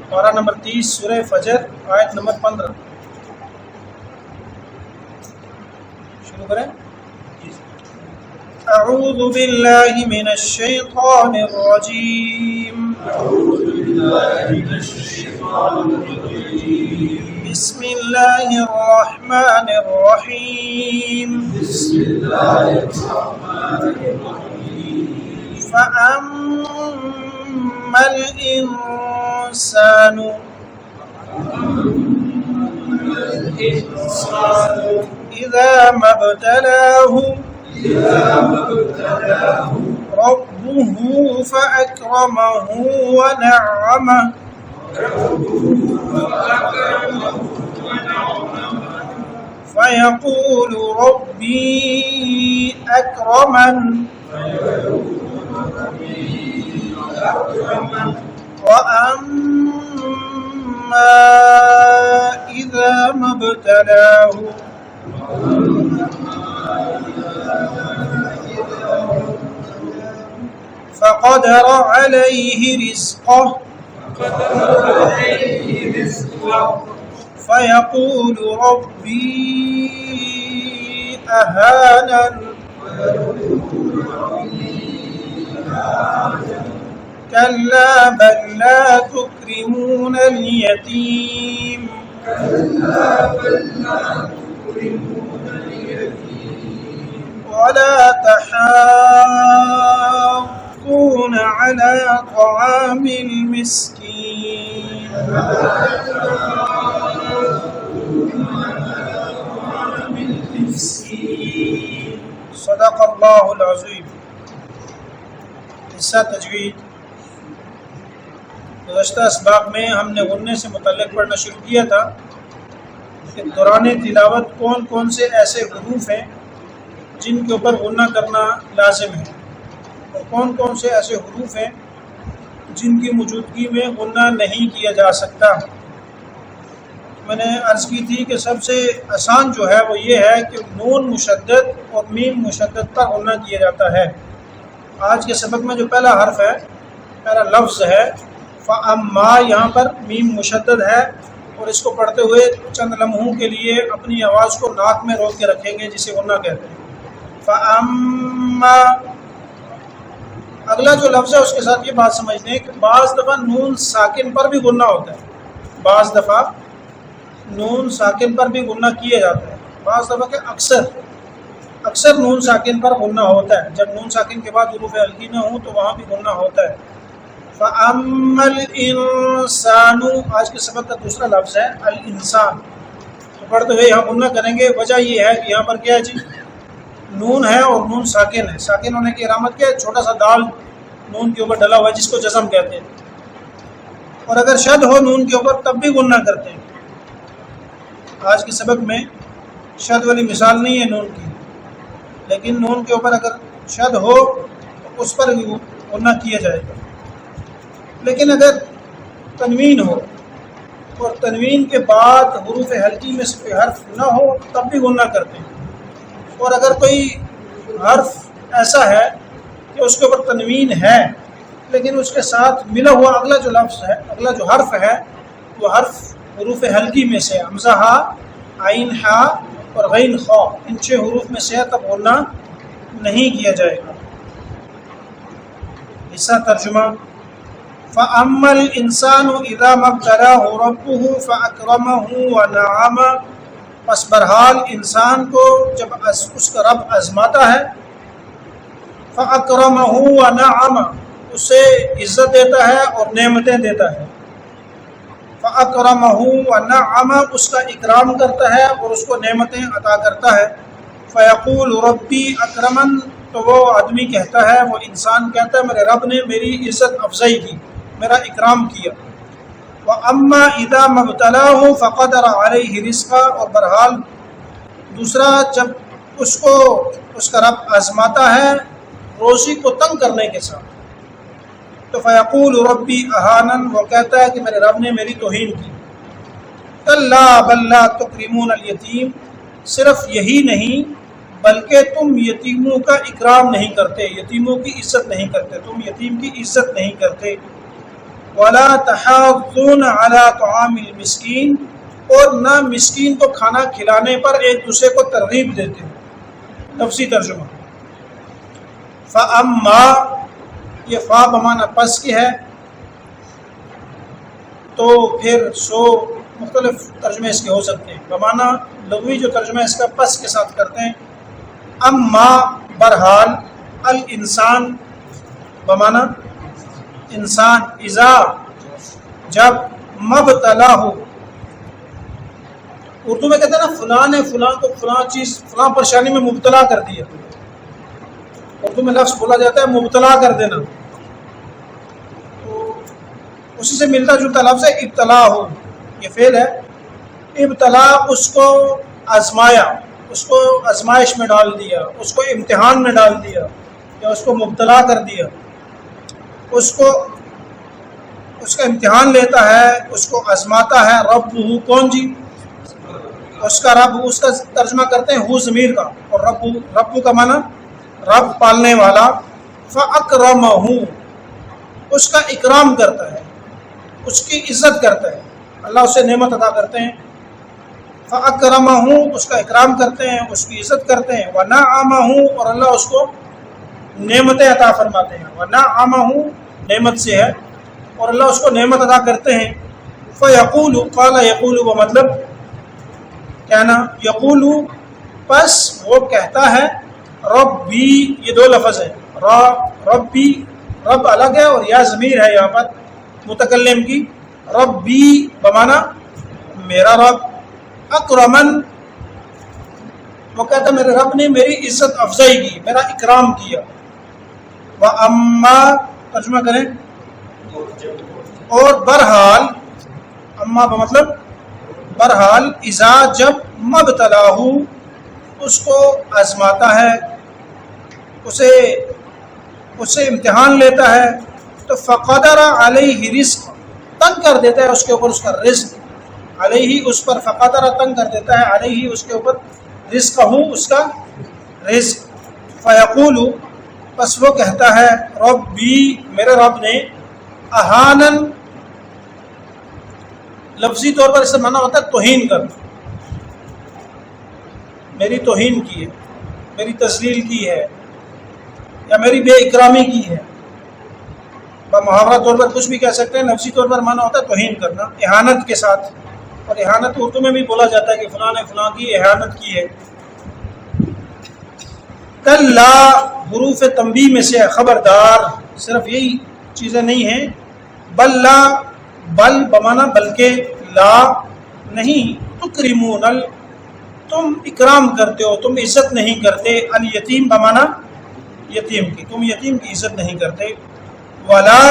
پارہ نمبر 30 سورہ فجر آیت نمبر 15 شروع کریں. اعوذ باللہ من الشیطان الرجیم بسم اللہ الرحمن الرحیم فأما الإنسان إذا ما ابتلاه ربه فأكرمه ونعمه فيقول ربي أكرمن وأما إذا ما ابتلاه فقدر عليه رزقه فيقول ربي أهانن كلا بل لا تكرمون اليتيم ولا تحاضون على طعام المسكين صدق اللہ العظیم. حصہ تجوید. گزشتہ اسباق میں ہم نے غنے سے متعلق پڑھنا شروع کیا تھا کہ دوران تلاوت کون کون سے ایسے حروف ہیں جن کے اوپر غنہ کرنا لازم ہے اور کون کون سے ایسے حروف ہیں جن کی موجودگی میں غنہ نہیں کیا جا سکتا. میں نے عرض کی تھی کہ سب سے آسان جو ہے وہ یہ ہے کہ نون مشدد اور میم مشدد پر غنہ کیا جاتا ہے. آج کے سبق میں جو پہلا حرف ہے، پہلا لفظ ہے فَأَمَّا، یہاں پر میم مشدد ہے اور اس کو پڑھتے ہوئے چند لمحوں کے لیے اپنی آواز کو ناک میں روک کے رکھیں گے جسے غنہ کہتے ہیں. فَأَمَّا. اگلا جو لفظ ہے اس کے ساتھ یہ بات سمجھ لیں کہ بعض دفعہ نون ساکن پر بھی غنہ ہوتا ہے، بعض دفعہ نون ساکن پر بھی غنہ کیا جاتا ہے، بعض دفعہ کہ اکثر نون ساکن پر غنہ ہوتا ہے. جب نون ساکن کے بعد حروف ہلکی نہ ہوں تو وہاں بھی غنہ ہوتا ہے. فَأَمَّا الْإِنسَانُ، آج کے سبق کا دوسرا لفظ ہے الانسان. تو پڑھتے ہوئے یہاں غنہ کریں گے. وجہ یہ ہے کہ یہاں پر کیا ہے جی، نون ہے اور نون ساکن ہے. ساکن ہونے کی علامت کیا ہے؟ چھوٹا سا دال نون کے اوپر ڈلا ہوا ہے جس کو جزم کہتے ہیں. اور اگر شد ہو نون کے اوپر تب بھی غنہ کرتے ہیں. آج کے سبق میں شد والی مثال نہیں ہے نون کی، لیکن نون کے اوپر اگر شد ہو تو اس پر بھی غنہ کیا جائے گا. لیکن اگر تنوین ہو اور تنوین کے بعد حروف ہلکی میں سے کوئی حرف نہ ہو تب بھی غنہ کرتے ہیں. اور اگر کوئی حرف ایسا ہے کہ اس کے اوپر تنوین ہے لیکن اس کے ساتھ ملا ہوا اگلا جو لفظ ہے، اگلا جو حرف ہے وہ حرف حروف ہلکی میں سے حمزہ ہا، عین ہا اور غین خا، ان 6 حروف میں سے تب غنہ نہیں کیا جائے گا. حصہ ترجمہ. فَأَمَّا الْإِنسَانُ إِذَا مَا ابْتَلَاهُ رَبُّهُ فَأَكْرَمَهُ وَنَعَّمَهُ، پس بہرحال انسان کو جب اس کا رب آزماتا ہے، فَأَكْرَمَهُ وَنَعَّمَهُ، اسے عزت دیتا ہے اور نعمتیں دیتا ہے. فَأَكْرَمَهُ وَنَعَّمَهُ، اس کا اکرام کرتا ہے اور اس کو نعمتیں عطا کرتا ہے. فَيَقُولُ رَبِّي أَكْرَمَنِ، تو وہ آدمی کہتا ہے، وہ انسان کہتا ہے میرے رب نے میری عزت افزائی کی، میرا اکرام کیا. وَأَمَّا إِذَا مَا ابْتَلَاهُ فَقَدَرَ عَلَيْهِ رِزْقَهُ، اور بہرحال دوسرا جب اس کو اس کا رب آزماتا ہے روزی کو تنگ کرنے کے ساتھ، تو فَيَقُولُ رَبِّي أَهَانَنِ، وہ کہتا ہے کہ میرے رب نے میری توہین کی. كَلَّا بَل لَّا تُكْرِمُونَ الْيَتِيمَ، صرف یہی نہیں بلکہ تم یتیموں کا اکرام نہیں کرتے، یتیموں کی عزت نہیں کرتے، تم یتیم کی عزت نہیں کرتے. ولا تحاضون علی طعام المسکین، اور نہ مسکین کو کھانا کھلانے پر ایک دوسرے کو ترغیب دیتے ہیں۔ لفظی ترجمہ، فَأَمَّا، یہ فا بمعنی پس کی ہے، تو پھر سو مختلف ترجمے اس کے ہو سکتے ہیں۔ بمعنی لغوی جو ترجمہ اس کا پس کے ساتھ کرتے ہیں، اما برحال، الانسان بمعنی انسان، اذا جب، مبتلا ہو، اردو میں کہتے ہیں نا فلاں نے فلاں کو فلاں چیز فلاں پریشانی میں مبتلا کر دیا، اردو میں لفظ بولا جاتا ہے مبتلا کر دینا، تو اسی سے ملتا جلتا لفظ ہے ابتلا ہو، یہ فعل ہے۔ ابتلا، اس کو آزمایا، اس کو آزمائش میں ڈال دیا، اس کو امتحان میں ڈال دیا، یا اس کو مبتلا کر دیا، اس کا امتحان لیتا ہے، اس کو آزماتا ہے۔ رب ہو، کون جی؟ اس کا رب، اس کا ترجمہ کرتے ہیں ہو ضمیر کا، اور رب کا معنی رب پالنے والا۔ فَأَكْرَمَهُ، اس کا اکرام کرتا ہے، اس کی عزت کرتا ہے، اللہ اسے نعمت عطا کرتے ہیں۔ فَأَكْرَمَهُ، اس کا اکرام کرتے ہیں، اس کی عزت کرتے ہیں۔ وَنَعَمَهُ، اور اللہ اس کو نعمتیں عطا فرماتے ہیں۔ وَنَعَمَهُ نعمت سے ہے، اور اللہ اس کو نعمت عطا کرتے ہیں۔ فَيَقُولُ، قَالَ يَقُولُ وہ مطلب کہنا، یقول پس وہ کہتا ہے، ربی، یہ دو لفظ ہیں، ربی، رب الگ ہے اور یا ضمیر ہے یہاں پر متکلم کی، ربی بمانا میرا رب، اکرمن وہ کہتا ہے میرے رب نے میری عزت افزائی کی، میرا اکرام کیا۔ وَأَمَّا ترجمہ کریں، اور برحال، اما بمطلب برحال، اذا جب، مبتلاہ اس کو آزماتا ہے، اسے امتحان لیتا ہے، تو فقدر علیہ رزق، تنگ کر دیتا ہے اس کے اوپر اس کا رزق، علیہ اس پر، فقدر تنگ کر دیتا ہے، علیہ اس کے اوپر، رزق ہوں اس کا رزق۔ فیقول پس وہ کہتا ہے، ربی میرے رب نے، اہانن لفظی طور پر اس سے معنی ہوتا ہے توہین کر، میری توہین کی ہے، میری تذلیل کی ہے، یا میری بے اکرامی کی ہے۔ محاورہ طور پر کچھ بھی کہہ سکتے ہیں، لفظی طور پر معنی ہوتا ہے توہین کرنا اہانت کے ساتھ، اور اہانت اردو میں بھی بولا جاتا ہے کہ فلاں نے فلاں کی اہانت کی ہے۔ کلا حروف تنبیہ میں سے خبردار، صرف یہی چیزیں نہیں ہیں، بل لا، بل بمانا بلکہ، لا نہیں، تکرمون، تم اکرام کرتے ہو، تم عزت نہیں کرتے، الیتیم بمانا یتیم کی، تم یتیم کی عزت نہیں کرتے۔ ولا،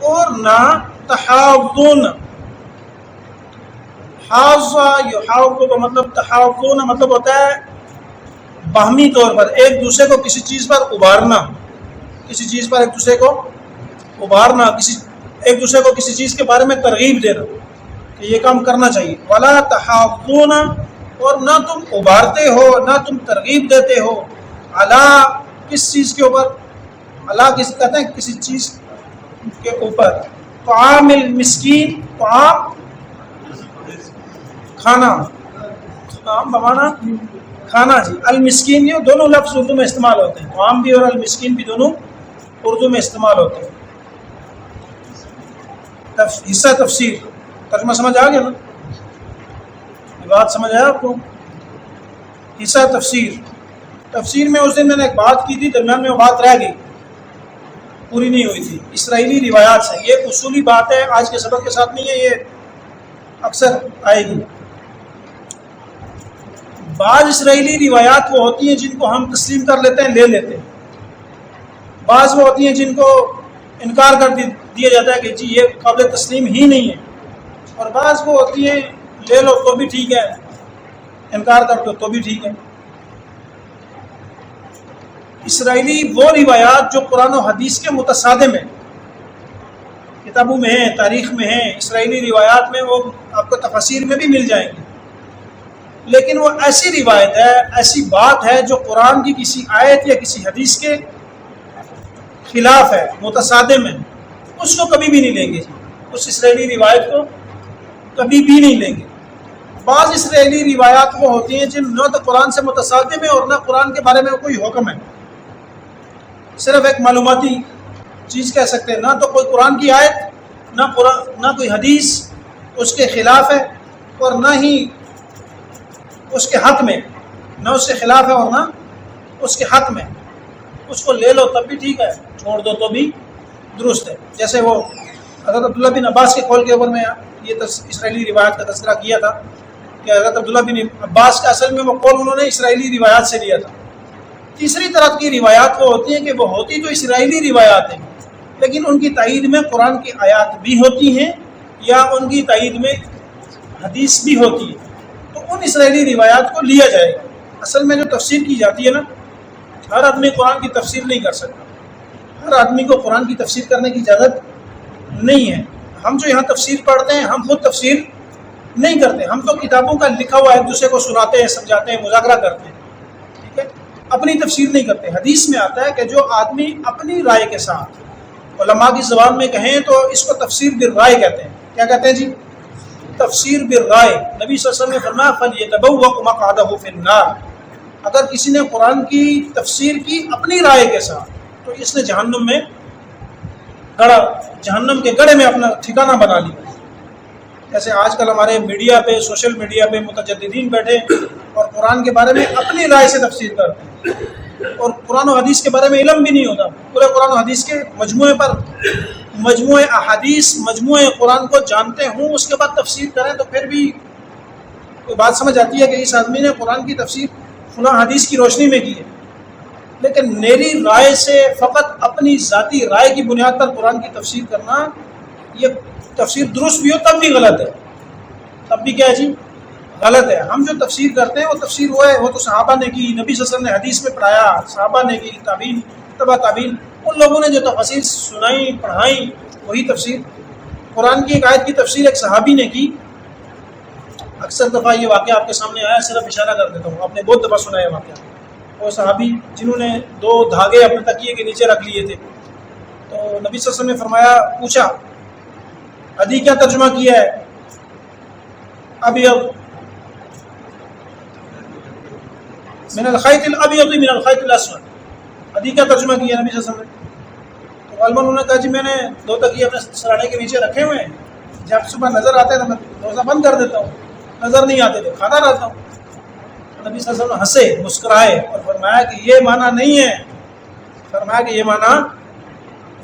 اور نہ، تحاضون، حاضہ یحاض کا مطلب، تحاضون مطلب ہوتا ہے باہمی طور پر ایک دوسرے کو کسی چیز پر ابھارنا، کسی چیز پر ایک دوسرے کو ابھارنا، ایک دوسرے کو کسی چیز کے بارے میں ترغیب دینا کہ یہ کام کرنا چاہیے۔ ولا تحاضون، اور نہ تم ابھارتے ہو، نہ تم ترغیب دیتے ہو، علی کس چیز کے اوپر، اللہ کس کہتے ہیں کسی چیز کے اوپر، طعام المسکین، طعام کھانا، طعام بمانا کھانا جی، المسکین، یہ دونوں لفظ اردو میں استعمال ہوتے ہیں، طعام بھی اور المسکین بھی دونوں اردو میں استعمال ہوتے ہیں۔ حصہ تفسیر، ترجمہ سمجھ آ گیا نا، یہ بات سمجھ آیا آپ کو؟ حصہ تفسیر، تفسیر میں اس دن میں نے ایک بات کی تھی، درمیان میں وہ بات رہ گئی، پوری نہیں ہوئی تھی، اسرائیلی روایات سے، یہ اصولی بات ہے، آج کے سبق کے ساتھ نہیں ہے، یہ اکثر آئے گی۔ بعض اسرائیلی روایات وہ ہوتی ہیں جن کو ہم تسلیم کر لیتے ہیں، لے لیتے ہیں، بعض وہ ہوتی ہیں جن کو انکار کر دیا جاتا ہے کہ جی یہ قابل تسلیم ہی نہیں ہے، اور بعض وہ ہوتی ہیں لے لو تو بھی ٹھیک ہے، انکار کر دو تو بھی ٹھیک ہے۔ اسرائیلی وہ روایات جو قرآن و حدیث کے متصادم ہیں، کتابوں میں ہیں، تاریخ میں ہیں، اسرائیلی روایات میں، وہ آپ کو تفاسیر میں بھی مل جائیں گی، لیکن وہ ایسی روایت ہے، ایسی بات ہے جو قرآن کی کسی آیت یا کسی حدیث کے خلاف ہے، متصادم ہے، اس کو کبھی بھی نہیں لیں گے، اس اسرائیلی روایت کو کبھی بھی نہیں لیں گے۔ بعض اسرائیلی روایات وہ ہوتی ہیں جن نہ تو قرآن سے متصادم ہے اور نہ قرآن کے بارے میں کوئی حکم ہے، صرف ایک معلوماتی چیز کہہ سکتے ہیں، نہ تو کوئی قرآن کی آیت نہ کوئی حدیث اس کے خلاف ہے اور نہ ہی اس کے حق میں، نہ اس کے خلاف ہے اور نہ اس کے حق میں۔ اس کو لے لو تب بھی ٹھیک ہے، چھوڑ دو تو بھی درست ہے۔ جیسے وہ حضرت عبداللہ بن عباس کے قول کے اوپر میں یہ اسرائیلی روایت کا تذکرہ کیا تھا کہ حضرت عبداللہ بن عباس کا اصل میں وہ قول انہوں نے اسرائیلی روایات سے لیا تھا۔ تیسری طرح کی روایات وہ ہوتی ہیں کہ وہ ہوتی تو اسرائیلی روایات ہیں لیکن ان کی تائید میں قرآن کی آیات بھی ہوتی ہیں یا ان کی تائید میں حدیث بھی ہوتی ہے، تو ان اسرائیلی روایات کو لیا جائے گا۔ اصل میں جو تفسیر کی جاتی ہے نا، ہر آدمی قرآن کی تفسیر نہیں کر سکتا، ہر آدمی کو قرآن کی تفسیر کرنے کی اجازت نہیں ہے۔ ہم جو یہاں تفسیر پڑھتے ہیں ہم خود تفسیر نہیں کرتے، ہم تو کتابوں کا لکھا ہوا ایک دوسرے کو سناتے ہیں، سمجھاتے ہیں، مذاکرہ کرتے ہیں، ٹھیک ہے، اپنی تفسیر نہیں کرتے۔ حدیث میں آتا ہے کہ جو آدمی اپنی رائے کے ساتھ، علماء کی زبان میں کہیں تو اس کو تفسیر بالرائے کہتے ہیں۔ کیا کہتے ہیں جی؟ تفسیر بالرائے۔ نبی صلی اللہ علیہ وسلم نے فرمایا فَلْيَتَبَوَّأْ مَقْعَدَهُ فِي النَّارِ، اگر کسی نے قرآن کی تفسیر کی اپنی رائے کے ساتھ تو اس نے جہنم میں جہنم کے گڑھے میں اپنا ٹھکانہ بنا لیا۔ جیسے آج کل ہمارے میڈیا پہ، سوشل میڈیا پہ متجددین بیٹھے اور قرآن کے بارے میں اپنی رائے سے تفسیر کرتے ہیں اور قرآن و حدیث کے بارے میں علم بھی نہیں ہوتا، پورے قرآن و حدیث کے مجموعے پر مجموعہ احادیث، مجموعہ قرآن کو جانتے ہوں، اس کے بعد تفسیر کریں تو پھر بھی کوئی بات سمجھ آتی ہے کہ اس آدمی نے قرآن کی تفسیر فلاں حدیث کی روشنی میں کی ہے، لیکن میری رائے سے فقط اپنی ذاتی رائے کی بنیاد پر قرآن کی تفسیر کرنا، یہ تفسیر درست بھی ہو تب بھی غلط ہے، تب بھی کیا ہے جی؟ غلط ہے۔ ہم جو تفسیر کرتے ہیں وہ تفسیر وہ ہے، وہ تو صحابہ نے کی، نبی صلی اللہ علیہ وسلم نے حدیث میں پڑھایا، صحابہ نے کی، تابعین، تبع تابعین، ان لوگوں نے جو تفاسیر سنائی پڑھائیں وہی تفسیر۔ قرآن کی ایک آیت کی تفسیر ایک صحابی نے کی، اکثر دفعہ یہ واقعہ آپ کے سامنے آیا، صرف اشارہ کر دیتا ہوں، آپ نے بہت دفعہ سنا ہے واقعہ۔ وہ صحابی جنہوں نے 2 دھاگے اپنے تکیے کے نیچے رکھ لیے تھے، تو نبی صلی اللہ علیہ وسلم نے فرمایا، پوچھا ادی کیا ترجمہ کیا ہے؟ ابیض من الخیط الابیض من الخیط الاسود، ادی کیا ترجمہ کیا ہے نبی صلی اللہ علیہ وسلم نے؟ تو غالباً انہوں نے کہا جی میں نے 2 تکیے اپنے سرانے کے نیچے رکھے ہوئے ہیں، جب صبح نظر آتے ہیں تو میں روزہ بند کر دیتا ہوں، نظر نہیں آتے تو کھانا رہتا ہوں۔ نبی صلی اللہ علیہ وسلم ہنسے، مسکرائے اور فرمایا کہ یہ معنی نہیں ہے، فرمایا کہ یہ معنی،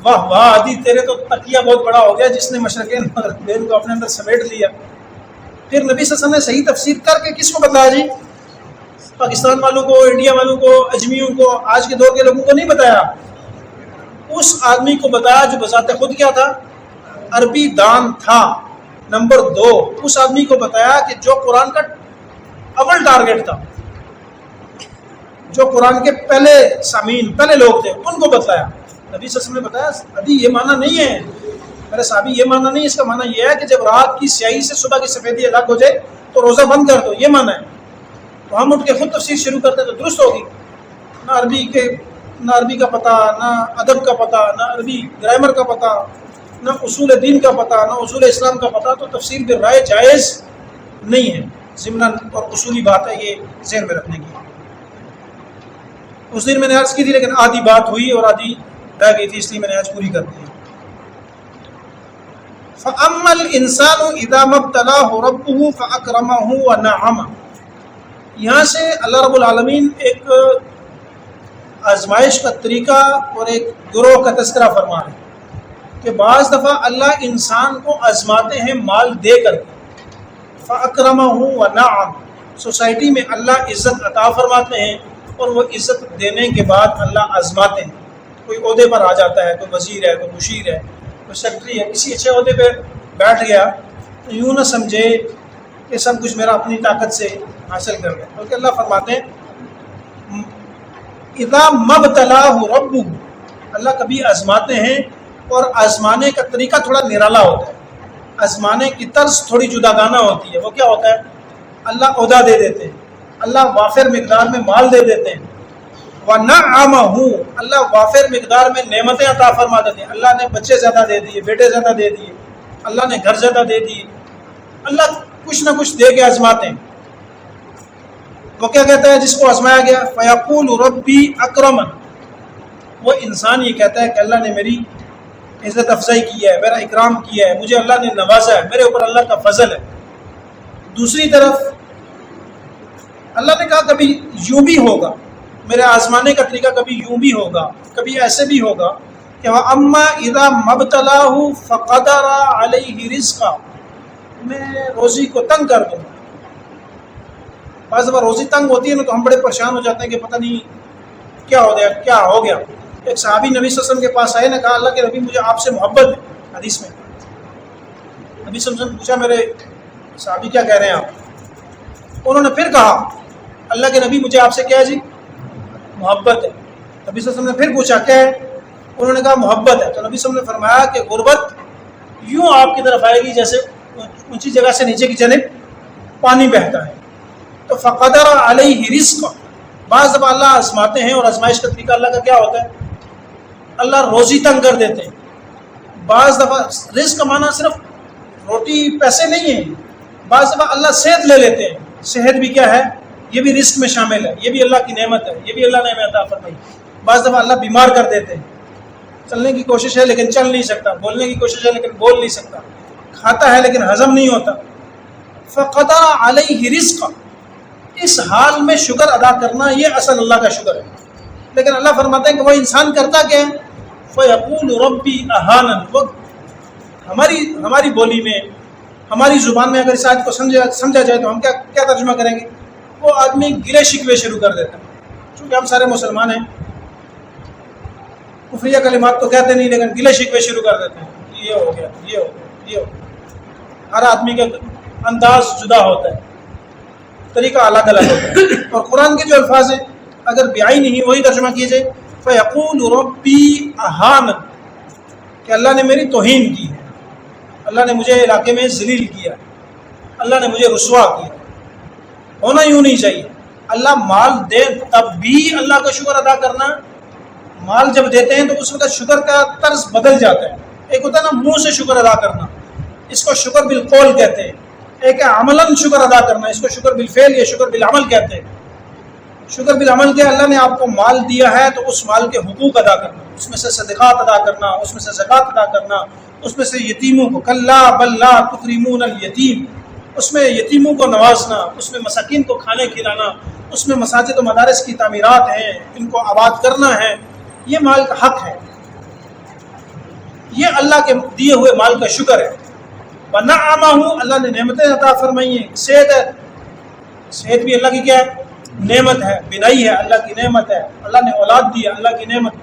واہ واہ عدی تیرے تو تکیہ بہت بڑا ہو گیا جس نے مشرقین مغربین کو اپنے اندر سمیٹ لیا۔ پھر نبی صلی اللہ علیہ وسلم نے صحیح تفسیر کر کے کس کو بتایا جی؟ پاکستان والوں کو، انڈیا والوں کو، اجمیوں کو، آج کے دور کے لوگوں کو نہیں بتایا، اس آدمی کو بتایا جو بذات خود کیا تھا؟ عربی دان تھا۔ نمبر 2، اس آدمی کو بتایا کہ جو قرآن کا اول ٹارگٹ تھا، جو قرآن کے پہلے سامعین، پہلے لوگ تھے، ان کو بتایا۔ نبی صلی اللہ علیہ وسلم نے بتایا ابھی یہ معنی نہیں ہے میرے صحابی، یہ معنی نہیں، اس کا معنی یہ ہے کہ جب رات کی سیاہی سے صبح کی سفیدی الگ ہو جائے تو روزہ بند کر دو، یہ معنی ہے۔ تو ہم اٹھ کے خود تفسیر شروع کرتے تو درست ہوگی، نہ عربی کا پتہ، نہ ادب کا پتہ، نہ عربی گرامر کا پتہ، نہ اصول دین کا پتہ، نہ اصول اسلام کا پتہ، تو تفسیر بالرائے جائز نہیں ہے۔ ضمناً اور اصولی بات ہے، یہ ذہن میں رکھنے کی۔ اس دن میں نے عرض کی تھی لیکن آدھی بات ہوئی اور آدھی رہ گئی تھی، اس لیے میں نے آج پوری کر دی۔ فَأَمَّا الْإِنسَانُ إِذَا مَا ابْتَلَاهُ رَبُّهُ فَأَكْرَمَهُ وَنَعَّمَهُ، یہاں سے اللہ رب العالمین ایک آزمائش کا طریقہ اور ایک گروہ کا تذکرہ فرما رہے ہیں کہ بعض دفعہ اللہ انسان کو آزماتے ہیں مال دے کر کے، فَأَكْرَمَهُ وَنَعَّمَهُ، سوسائٹی میں اللہ عزت عطا فرماتے ہیں اور وہ عزت دینے کے بعد اللہ آزماتے ہیں۔ کوئی عہدے پر آ جاتا ہے، کوئی وزیر ہے، کوئی مشیر ہے، کوئی سیکرٹری ہے، کسی اچھے عہدے پہ بیٹھ گیا تو یوں نہ سمجھے کہ سب کچھ میرا اپنی طاقت سے حاصل کر لیا، بلکہ اللہ فرماتے ہیں اذا مبتلاہ ربہ، اللہ کبھی آزماتے ہیں، اور آزمانے کا طریقہ تھوڑا نرالا ہوتا ہے، آزمانے کی طرز تھوڑی جداگانہ ہوتی ہے۔ وہ کیا ہوتا ہے؟ اللہ عہدہ دے دیتے ہیں، اللہ وافر مقدار میں مال دے دیتے ہیں، وَنَعَّمَهُ، اللہ وافر مقدار میں نعمتیں عطا فرما دیتے ہیں. اللہ نے بچے زیادہ دے دیے، بیٹے زیادہ دے دیے، اللہ نے گھر زیادہ دے دیے، اللہ کچھ نہ کچھ دے کے آزماتے ہیں. وہ کیا کہتا ہے جس کو آزمایا گیا؟ فَيَقُولُ رَبِّي أَكْرَمَنِ، وہ انسان یہ کہتا ہے کہ اللہ نے میری عزت افزائی کی ہے، میرا اکرام کیا ہے، مجھے اللہ نے نوازا ہے، میرے اوپر اللہ کا فضل ہے. دوسری طرف اللہ نے کہا کبھی یوں بھی ہوگا، میرے آزمانے کا طریقہ کبھی یوں بھی ہوگا، کبھی ایسے بھی ہوگا کہ وَأَمَّا إِذَا مَبْتَلَاهُ فَقَدَرَ عَلَيْهِ رِزْقًا، میں روزی کو تنگ کر دوں. بعض دفعہ روزی تنگ ہوتی ہے نا تو ہم بڑے پریشان ہو جاتے ہیں کہ پتہ نہیں کیا ہو گیا. ایک صحابی نبی صلی اللہ علیہ وسلم کے پاس آئے نے کہا اللہ کے نبی مجھے آپ سے محبت ہے. حدیث میں نبی صلی اللہ علیہ وسلم نے پوچھا میرے صحابی کیا کہہ رہے ہیں آپ؟ انہوں نے پھر کہا اللہ کے نبی مجھے آپ سے کیا ہے جی؟ محبت ہے. نبی صلی اللہ علیہ وسلم نے پھر پوچھا کیا ہے؟ انہوں نے کہا محبت ہے. تو نبی صلی اللہ علیہ وسلم نے فرمایا کہ غربت یوں آپ کی طرف آئے گی جیسے اونچی جگہ سے نیچے کی جانب پانی بہتا ہے. تو فقدر علیہ رزق، بعض دفعہ اللہ آزماتے ہیں اور آزمائش کا طریقہ اللہ کا کیا ہوتا ہے؟ اللہ روزی تنگ کر دیتے ہیں. بعض دفعہ رزق کا معنی صرف روٹی پیسے نہیں ہیں، بعض دفعہ اللہ صحت لے لیتے ہیں. صحت بھی کیا ہے؟ یہ بھی رزق میں شامل ہے، یہ بھی اللہ کی نعمت ہے، یہ بھی اللہ نے ہمیں عطا فرمائی. بعض دفعہ اللہ بیمار کر دیتے ہیں، چلنے کی کوشش ہے لیکن چل نہیں سکتا، بولنے کی کوشش ہے لیکن بول نہیں سکتا، کھاتا ہے لیکن ہضم نہیں ہوتا. فقدر علیہ رزق، اس حال میں شکر ادا کرنا یہ اصل اللہ کا شکر ہے. لیکن اللہ فرماتے ہیں کہ وہ انسان کرتا کیا ہے؟ فَيَقُولُ رَبِّي أَهَانَنِ. وہ ہماری بولی میں، ہماری زبان میں اگر اس آیت کو سمجھا جائے تو ہم کیا ترجمہ کریں گے؟ وہ آدمی گلے شکوے شروع کر دیتا ہے. چونکہ ہم سارے مسلمان ہیں، کفریہ کلمات تو کہتے نہیں لیکن گلے شکوے شروع کر دیتے ہیں. یہ ہو گیا، یہ ہو گیا، یہ ہو گیا. ہر آدمی کا انداز جدا ہوتا ہے، طریقہ الگ الگ ہوتا ہے. اور قرآن کے جو الفاظ ہیں اگر بیائی نہیں وہی ترجمہ کیے جائے فَيَقُولُ رَبِّي أَهَانَنِ، کہ اللہ نے میری توہین کی ہے، اللہ نے مجھے علاقے میں ذلیل کیا، اللہ نے مجھے رسوا کیا. ہونا یوں نہیں چاہیے. اللہ مال دے تب بھی اللہ کا شکر ادا کرنا. مال جب دیتے ہیں تو اس وقت شکر کا طرز بدل جاتا ہے. ایک ہوتا ہے نا منہ سے شکر ادا کرنا، اس کو شکر بالقول کہتے ہیں. ایک ہے عملاً شکر ادا کرنا، اس کو شکر بالفعل یا شکر بالعمل کہتے ہیں. شکر بالعمل کیا؟ اللہ نے آپ کو مال دیا ہے تو اس مال کے حقوق ادا کرنا، اس میں سے صدقات ادا کرنا، اس میں سے زکوٰۃ ادا کرنا، اس میں سے یتیموں کو کلا بل لا تکرمون الیتیم، اس میں یتیموں کو نوازنا، اس میں مساکین کو کھانے کھلانا، اس میں مساجد و مدارس کی تعمیرات ہیں، ان کو آباد کرنا ہے. یہ مال کا حق ہے، یہ اللہ کے دیے ہوئے مال کا شکر ہے. وَنَعَّمَهُ، اللہ نے نعمتیں عطا فرمائی ہیں. صحت ہے، صحت بھی اللہ کی کیا ہے؟ نعمت ہے. بینائی ہے، اللہ کی نعمت ہے. اللہ نے اولاد دی ہے، اللہ کی نعمت.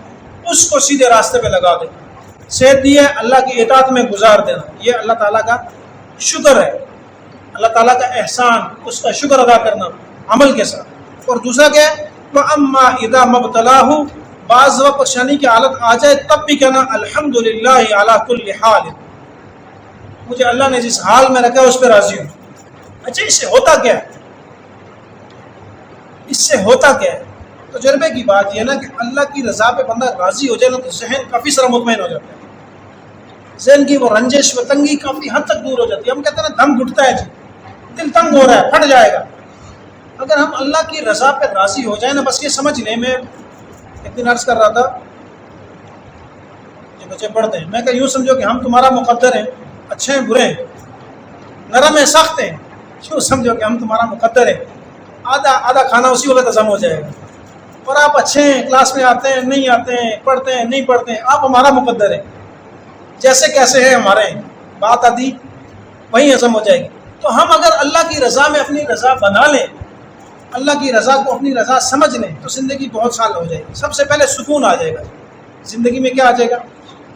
اس کو سیدھے راستے پہ لگا دینا. صحت دی ہے، اللہ کی اطاعت میں گزار دینا، یہ اللہ تعالیٰ کا شکر ہے، اللہ تعالیٰ کا احسان، اس کا شکر ادا کرنا عمل کے ساتھ. اور دوسرا کیا ہے؟ وَأَمَّا إِذَا مَبْتَلَاهُ، بعض وقت پریشانی کی حالت آ جائے تب بھی کہنا الحمدللہ علی کل حال، مجھے اللہ نے جس حال میں رکھا ہے اس پہ راضی ہوں. اچھا اس سے ہوتا کیا ہے؟ اس سے ہوتا کیا ہے؟ تجربے کی بات یہ ہے نا کہ اللہ کی رضا پہ بندہ راضی ہو جائے نا تو ذہن کافی سارا مطمئن ہو جاتا ہے. ذہن کی وہ رنجش و تنگی کافی حد تک دور ہو جاتی ہے. ہم کہتے ہیں نا دم گھٹتا ہے جی، دل تنگ ہو رہا ہے، پھٹ جائے گا. اگر ہم اللہ کی رضا پہ راضی ہو جائیں نا، بس یہ سمجھ لیں. میں ایک دن عرض کر رہا تھا جو بچے پڑھتے ہیں، میں کہ یوں سمجھو کہ ہم تمہارا مقدر ہیں، اچھے ہیں برے ہیں، نرم ہیں سخت ہیں، یوں سمجھو کہ ہم تمہارا مقدر ہیں. آدھا کھانا اسی وقت ہضم ہو جائے گا. اور آپ اچھے ہیں، کلاس میں آتے ہیں نہیں آتے ہیں، پڑھتے ہیں نہیں پڑھتے ہیں، آپ ہمارا مقدر ہیں، جیسے کیسے ہیں ہمارے ہیں. بات آدھی وہیں ہضم ہو جائے گی. تو ہم اگر اللہ کی رضا میں اپنی رضا بنا لیں، اللہ کی رضا کو اپنی رضا سمجھ لیں تو زندگی بہت سال ہو جائے گی. سب سے پہلے سکون آ جائے گا زندگی میں. کیا آ جائے گا؟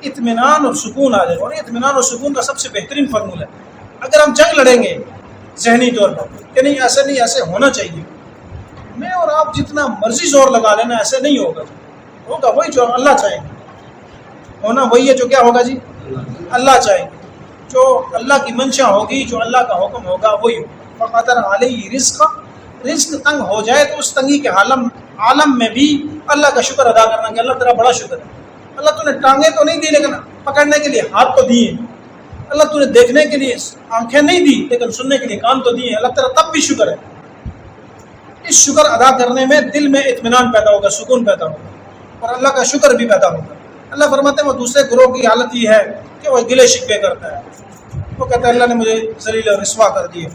اطمینان اور سکون آ جائے گا. اور اطمینان اور سکون کا سب سے بہترین فارمولہ ہے. اگر ہم جنگ لڑیں گے ذہنی طور پر کہ نہیں ایسے نہیں، ایسے ہونا چاہیے، میں اور آپ جتنا مرضی زور لگا لینا ایسے نہیں ہوگا. ہوگا وہی جو اللہ چاہیں گے. ہونا وہی ہے جو کیا ہوگا جی؟ اللہ چاہیں گے. جو اللہ کی منشا ہوگی، جو اللہ کا حکم ہوگا وہی ہوگا. فقدر علیہ رزق، رزق تنگ ہو جائے تو اس تنگی کے عالم میں بھی اللہ کا شکر ادا کرنا کہ اللہ تیرا بڑا شکر ہے، اللہ تو نے ٹانگیں تو نہیں دی لیکن پکڑنے کے لیے ہاتھ تو دیے، اللہ تو نے دیکھنے کے لیے آنکھیں نہیں دی لیکن سننے کے لیے کان تو دیے، اللہ تیرا تب بھی شکر ہے۔ اس شکر ادا کرنے میں دل میں اطمینان پیدا ہوگا، سکون پیدا ہوگا اور اللہ کا شکر بھی پیدا ہوگا۔ اللہ فرماتے ہیں وہ دوسرے گروہ کی حالت یہ ہے کہ وہ گلے شکوے کرتا ہے، وہ کہتا ہے اللہ نے مجھے ذلیل اور رسوا کر دیے۔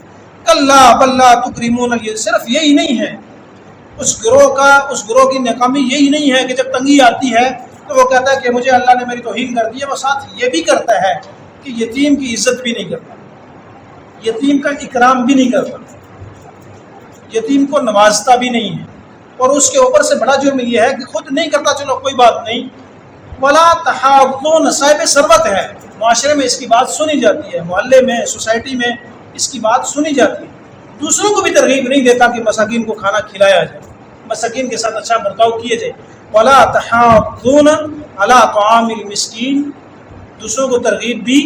کلا بل لا تکرمون، صرف یہی نہیں ہے اس گروہ کی ناکامی، یہی نہیں ہے کہ جب تنگی آتی ہے تو وہ کہتا ہے کہ مجھے اللہ نے میری توہین کر دی ہے، وہ ساتھ یہ بھی کرتا ہے کہ یتیم کی عزت بھی نہیں کرتا، یتیم کا اکرام بھی نہیں کرتا، یتیم کو نوازتا بھی نہیں ہے، اور اس کے اوپر سے بڑا جرم یہ ہے کہ خود نہیں کرتا، چلو کوئی بات نہیں، ولا تحاضون، صاحب ثروت ہے، معاشرے میں اس کی بات سنی جاتی ہے، محلے میں سوسائٹی میں اس کی بات سنی جاتی ہے، دوسروں کو بھی ترغیب نہیں دیتا کہ مساکین کو کھانا کھلایا جائے، مساکین کے ساتھ اچھا برتاؤ کیے جائے۔ ولا تحاضون علی طعام المسکین، دوسروں کو ترغیب بھی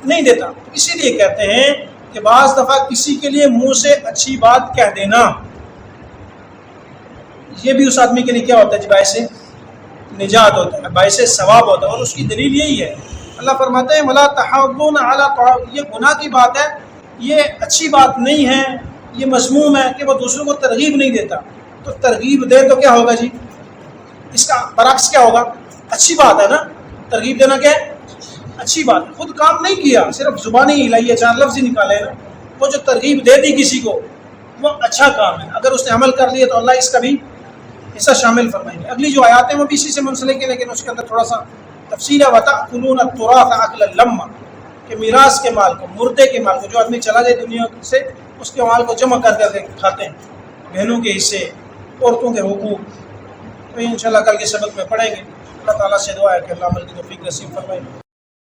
نہیں دیتا۔ اسی لیے کہتے ہیں کہ بعض دفعہ کسی کے لیے منہ سے اچھی بات کہہ دینا یہ بھی اس آدمی کے لیے کیا ہوتا ہے، باعث نجات ہوتا ہے، باعث ثواب ہوتا ہے، اور اس کی دلیل یہی ہے۔ اللہ فرماتے ہیں ولا تحاضون علی طعام، یہ گناہ کی بات ہے، یہ اچھی بات نہیں ہے، یہ مذموم ہے کہ وہ دوسروں کو ترغیب نہیں دیتا۔ تو ترغیب دے تو کیا ہوگا جی، اس کا برعکس کیا ہوگا، اچھی بات ہے نا، ترغیب دینا کیا ہے، اچھی بات ہے، خود کام نہیں کیا، صرف زبانی ہلائی ہے، چار لفظ ہی نکالے نا، وہ جو ترغیب دے دی کسی کو وہ اچھا کام ہے، اگر اس نے عمل کر لیا تو اللہ اس کا بھی حصہ شامل فرمائیں گے۔ اگلی جو آیات ہیں وہ بھی اسی سے منسلک ہے لیکن اس کے اندر تھوڑا سا تفصیل ہے۔ وَتَأْكُلُونَ التُّرَاثَ أَكْلًا لَمًّا، کہ میراث کے مال کو، مردے کے مال کو، جو آدمی چلا جائے دنیا سے، اس کے مال کو جمع کر کر کے کھاتے ہیں، بہنوں کے حصے، عورتوں کے حقوق، تو انشاءاللہ کل کے سبق میں پڑھیں گے۔ اللہ تعالیٰ سے دعا ہے کہ اللہ عمل کی توفیق نصیب فرمائے۔